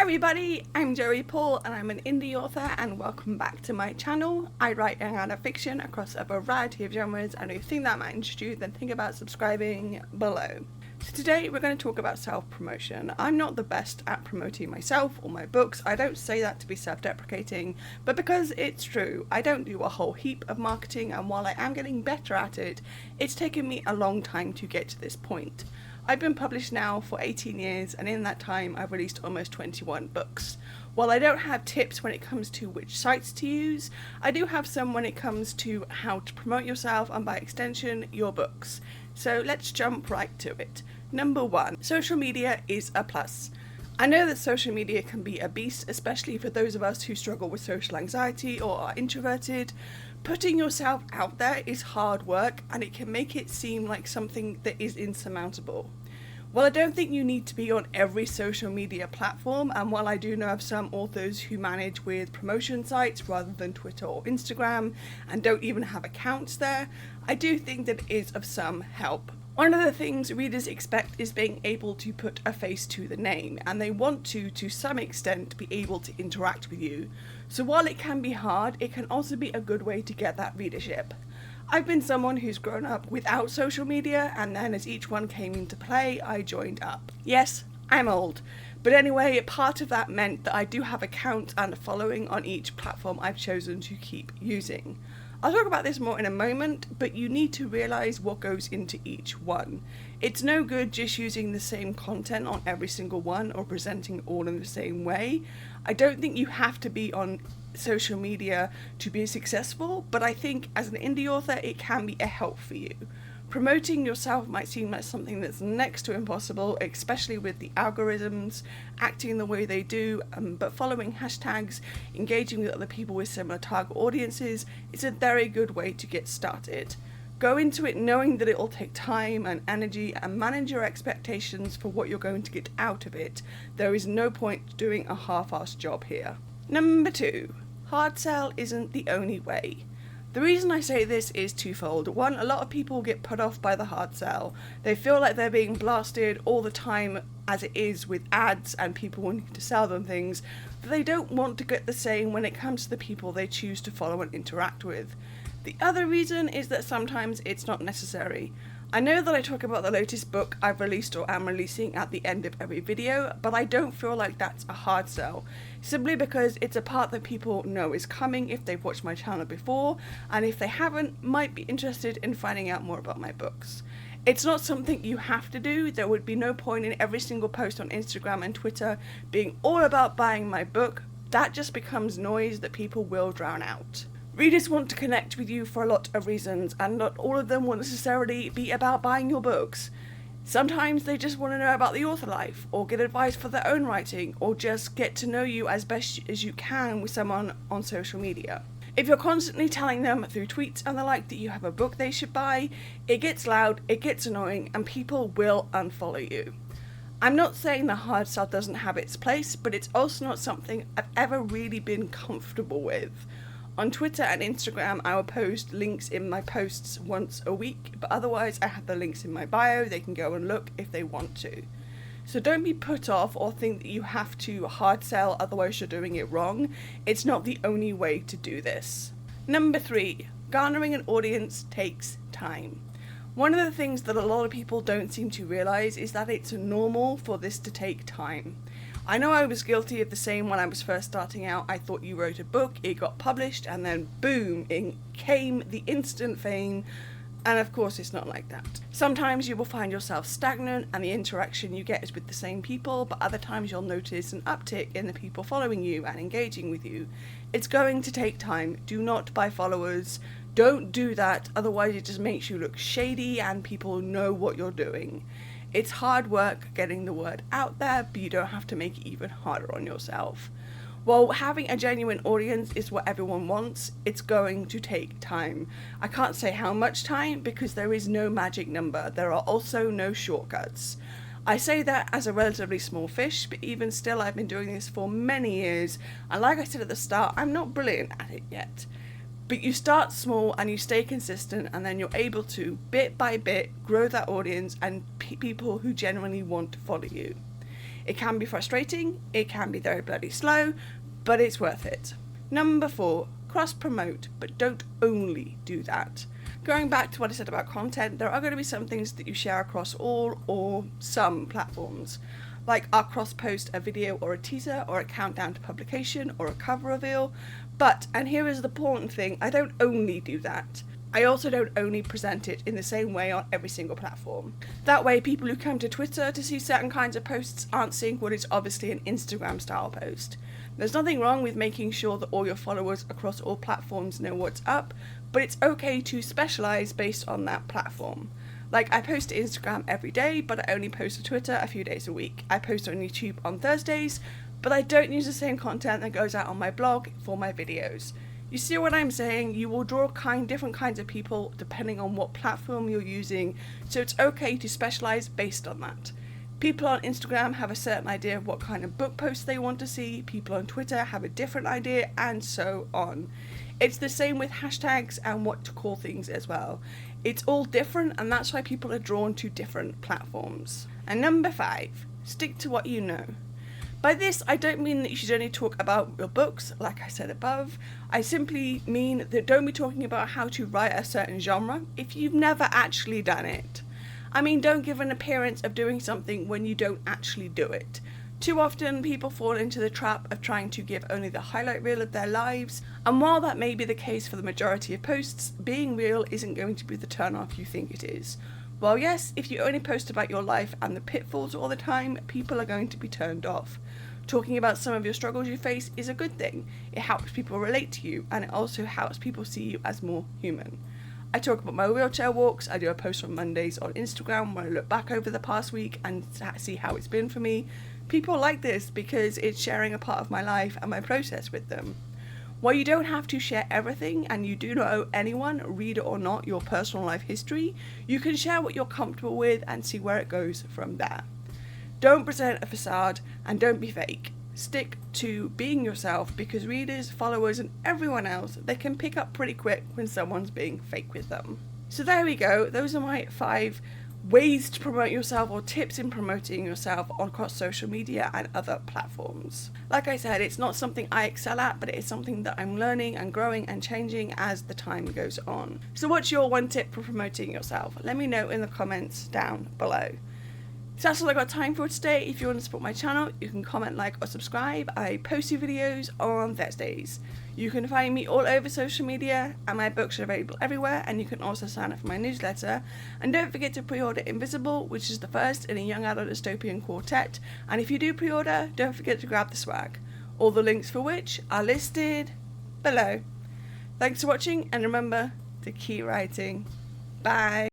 everybody, I'm Joey Paul and I'm an indie author, and welcome back to my channel. I write young adult fiction across a variety of genres, and if you think that might interest you, then think about subscribing below. So today we're going to talk about self-promotion. I'm not the best at promoting myself or my books. I don't say that to be self-deprecating, but because it's true. I don't do a whole heap of marketing, and while I am getting better at it, it's taken me a long time to get to this point. I've been published now for 18 years, and in that time I've released almost 21 books. While I don't have tips when it comes to which sites to use, I do have some when it comes to how to promote yourself and by extension your books. So let's jump right to it. Number 1, social media is a plus. I know that social media can be a beast, especially for those of us who struggle with social anxiety or are introverted. Putting yourself out there is hard work, and it can make it seem like something that is insurmountable. While I don't think you need to be on every social media platform, and while I do know of some authors who manage with promotion sites rather than Twitter or Instagram and don't even have accounts there, I do think that it is of some help. One of the things readers expect is being able to put a face to the name, and they want to some extent, be able to interact with you. So while it can be hard, it can also be a good way to get that readership. I've been someone who's grown up without social media, and then as each one came into play, I joined up. Yes, I'm old. But anyway, part of that meant that I do have accounts and a following on each platform I've chosen to keep using. I'll talk about this more in a moment, but you need to realise what goes into each one. It's no good just using the same content on every single one or presenting all in the same way. I don't think you have to be on social media to be successful, but I think as an indie author it can be a help for you. Promoting yourself might seem like something that's next to impossible, especially with the algorithms acting the way they do, but following hashtags, engaging with other people with similar target audiences is a very good way to get started. Go into it knowing that it will take time and energy, and manage your expectations for what you're going to get out of it. There is no point doing a half-assed job here. Number 2, hard sell isn't the only way. The reason I say this is twofold. One, a lot of people get put off by the hard sell. They feel like they're being blasted all the time as it is with ads and people wanting to sell them things, that they don't want to get the same when it comes to the people they choose to follow and interact with. The other reason is that sometimes it's not necessary. I know that I talk about the latest book I've released or am releasing at the end of every video, but I don't feel like that's a hard sell, simply because it's a part that people know is coming if they've watched my channel before, and if they haven't, might be interested in finding out more about my books. It's not something you have to do. There would be no point in every single post on Instagram and Twitter being all about buying my book. That just becomes noise that people will drown out. Readers want to connect with you for a lot of reasons, and not all of them will necessarily be about buying your books. Sometimes they just want to know about the author life, or get advice for their own writing, or just get to know you as best as you can with someone on social media. If you're constantly telling them through tweets and the like that you have a book they should buy, it gets loud, it gets annoying, and people will unfollow you. I'm not saying the hard sell doesn't have its place, but it's also not something I've ever really been comfortable with. On Twitter and Instagram, I will post links in my posts once a week, but otherwise I have the links in my bio. They can go and look if they want to. So don't be put off or think that you have to hard sell, otherwise you're doing it wrong. It's not the only way to do this. Number 3, garnering an audience takes time. One of the things that a lot of people don't seem to realise is that it's normal for this to take time. I know I was guilty of the same when I was first starting out. I thought you wrote a book, it got published, and then boom, it came the instant fame. And of course it's not like that. Sometimes you will find yourself stagnant and the interaction you get is with the same people, but other times you'll notice an uptick in the people following you and engaging with you. It's going to take time. Do not buy followers. Don't do that, otherwise it just makes you look shady and people know what you're doing. It's hard work getting the word out there, but you don't have to make it even harder on yourself. While having a genuine audience is what everyone wants, it's going to take time. I can't say how much time because there is no magic number. There are also no shortcuts. I say that as a relatively small fish, but even still I've been doing this for many years, and like I said at the start, I'm not brilliant at it yet. But you start small and you stay consistent, and then you're able to, bit by bit, grow that audience and people who genuinely want to follow you. It can be frustrating, it can be very bloody slow, but it's worth it. Number 4, cross-promote, but don't only do that. Going back to what I said about content, there are going to be some things that you share across all or some platforms. Like I'll cross-post a video or a teaser or a countdown to publication or a cover reveal, but, and here is the important thing, I don't only do that. I also don't only present it in the same way on every single platform. That way people who come to Twitter to see certain kinds of posts aren't seeing what is obviously an Instagram style post. There's nothing wrong with making sure that all your followers across all platforms know what's up, but it's okay to specialise based on that platform. Like I post to Instagram every day, but I only post to Twitter a few days a week. I post on YouTube on Thursdays, but I don't use the same content that goes out on my blog for my videos. You see what I'm saying? You will draw different kinds of people depending on what platform you're using, so it's okay to specialise based on that. People on Instagram have a certain idea of what kind of book posts they want to see, people on Twitter have a different idea, and so on. It's the same with hashtags and what to call things as well. It's all different, and that's why people are drawn to different platforms. And number 5, stick to what you know. By this, I don't mean that you should only talk about your books, like I said above. I simply mean that don't be talking about how to write a certain genre if you've never actually done it. I mean, don't give an appearance of doing something when you don't actually do it. Too often, people fall into the trap of trying to give only the highlight reel of their lives, and while that may be the case for the majority of posts, being real isn't going to be the turn-off you think it is. Well, yes, if you only post about your life and the pitfalls all the time, people are going to be turned off. Talking about some of your struggles you face is a good thing. It helps people relate to you, and it also helps people see you as more human. I talk about my wheelchair walks. I do a post on Mondays on Instagram where I look back over the past week and see how it's been for me. People like this because it's sharing a part of my life and my process with them. While you don't have to share everything, and you do not owe anyone, reader or not, your personal life history, you can share what you're comfortable with and see where it goes from there. Don't present a facade and don't be fake. Stick to being yourself, because readers, followers and everyone else, they can pick up pretty quick when someone's being fake with them. So there we go, those are my 5 ways to promote yourself, or tips in promoting yourself across social media and other platforms. Like I said, it's not something I excel at, but it is something that I'm learning and growing and changing as the time goes on. So what's your one tip for promoting yourself? Let me know in the comments down below. So that's all I got time for today. If you want to support my channel, you can comment, like or subscribe. I post new videos on Thursdays. You can find me all over social media, and my books are available everywhere, and you can also sign up for my newsletter. And don't forget to pre-order Invisible, which is the first in a young adult dystopian quartet, and if you do pre-order, don't forget to grab the swag, all the links for which are listed below. Thanks for watching, and remember to keep writing. Bye.